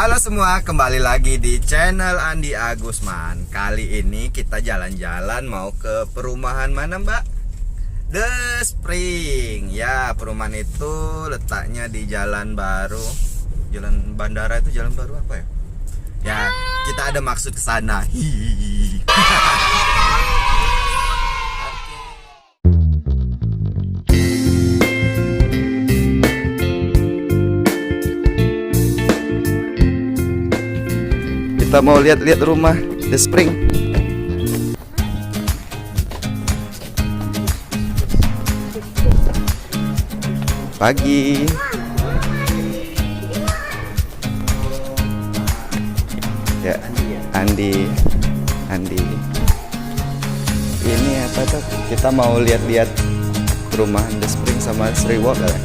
Halo semua, kembali lagi di channel Andi Agusman. Kali ini kita jalan-jalan mau ke perumahan mana, Mbak? The Spring. Ya, perumahan itu letaknya di Jalan Baru. Jalan Bandara itu Jalan Baru apa ya? Ya, kita ada maksud ke sana. Hihihi. Kita mau lihat-lihat rumah The Spring. Pagi. Ya, Andi. Ini apa tuh? Kita mau lihat-lihat perumahan The Spring sama Sri Walk ya.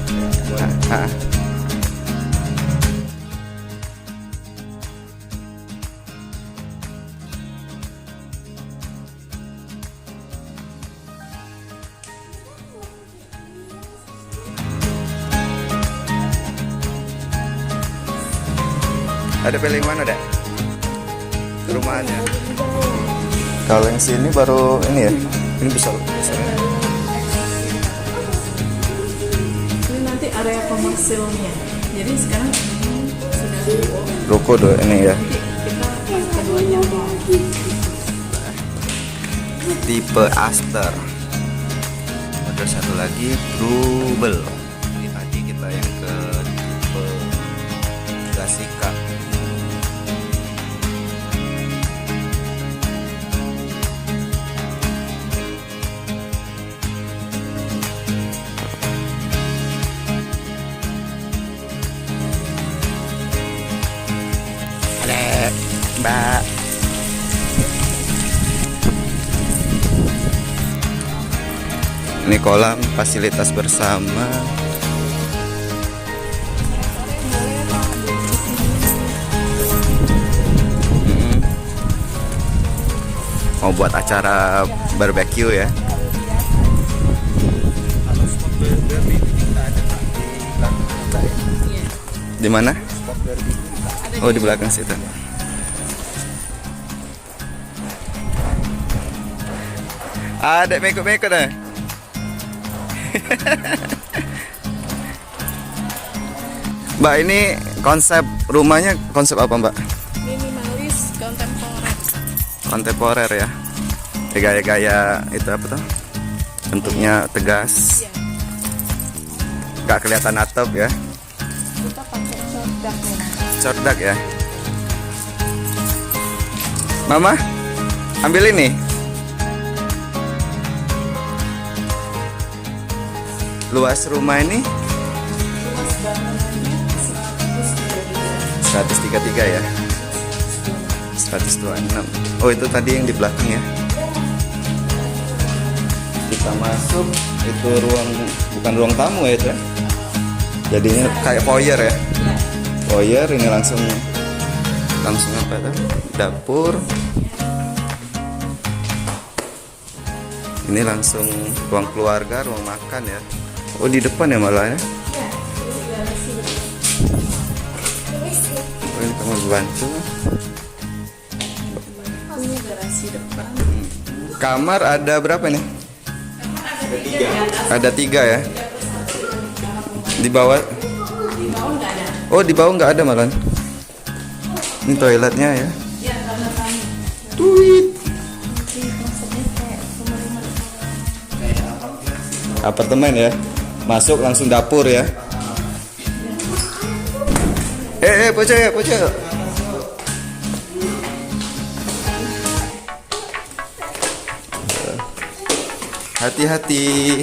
Ada pilih mana, Dek? Perumahannya. Kalau yang sini baru ini ya. Ini besar. Ini nanti area komersilnya. Jadi sekarang ini sudah Ruko tuh ini ya. nanti kita keduanya mau. Tipe Aster. Ada satu lagi Brubel. Ini tadi kita yang ke tipe Gasika. Mbak, ini kolam fasilitas bersama. Mau buat acara barbecue ya. Di mana? Oh, di belakang situ. Ada mekuk-mekuk dah. Mbak, ini konsep rumahnya konsep apa, Mbak? Minimalis, kontemporer. Kontemporer ya. Gaya-gaya itu apa tuh? Bentuknya tegas. Iya. Gak kelihatan atap ya. Kita pakai cerdak memang. Cerdak ya. Mama, ambil ini. Luas rumah ini Luas bangunannya 133 ya. 126. Oh, itu tadi yang di belakang ya. Kita masuk, itu ruang, bukan ruang tamu ya itu ya. Jadinya kayak foyer ya. Foyer, ini langsung apa tuh? Dapur. Ini langsung ruang keluarga, ruang makan ya. Oh, di depan ya malah ya. Oh, ini kamar bantu. punya garasi depan. Kamar ada berapa nih? Ada tiga ya. Di bawah. Di bawah nggak ada. Oh, di bawah nggak ada malah. Ini toiletnya ya. Ya, kamar tamu. Tweet. Jadi konsepnya kayak pemerintah. Apartemen ya. Masuk langsung dapur ya. Pocok. Hati-hati.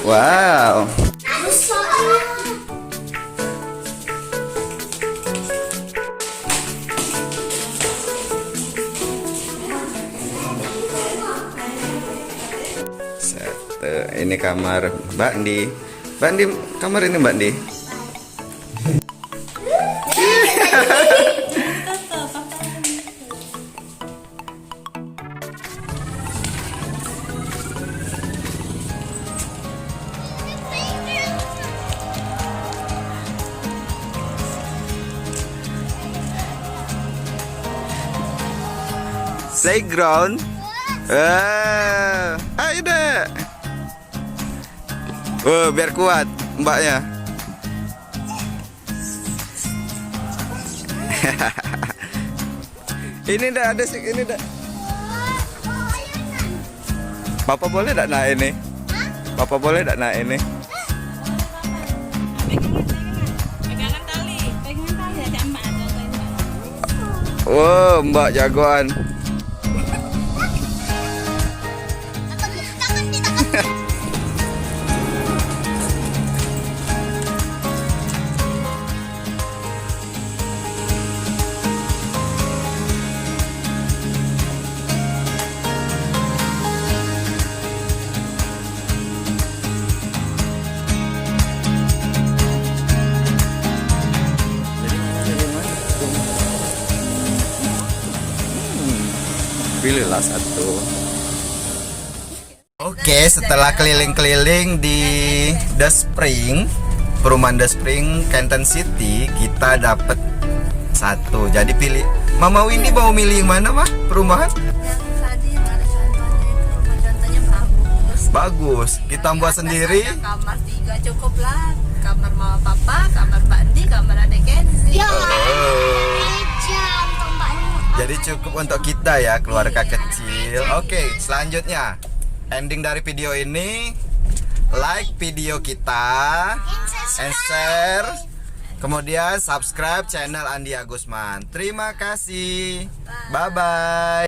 Wow. Ini kamar Mbak Andi. Mbak Andi, kamar ini Mbak Andi. Playground. Ayo deh. Biar kuat mbaknya. Ini dah ada sih, ini dah. Papa boleh tak naik ini? Papa boleh tak naik ini? Pegangan tali ada mbak. Wow, mbak jagoan. Pilihlah satu. Oke, setelah keliling-keliling di The Spring, perumahan The Spring, Canton City, kita dapat satu. Jadi pilih. Mama Windy mau milih yang mana, mah? Perumahan? Yang tadi yang ada contohnya itu rumah contohnya bagus. Bagus. Kita buat sendiri. Ada kamar 3 cukup lah. Kamar mama papa, kamar Mbak Andi, kamar adek Kenzi. Jadi cukup untuk kita ya, keluarga kecil. Oke, selanjutnya ending dari video ini, like video kita, and share, kemudian subscribe channel Andi Agusman. Terima kasih. Bye bye.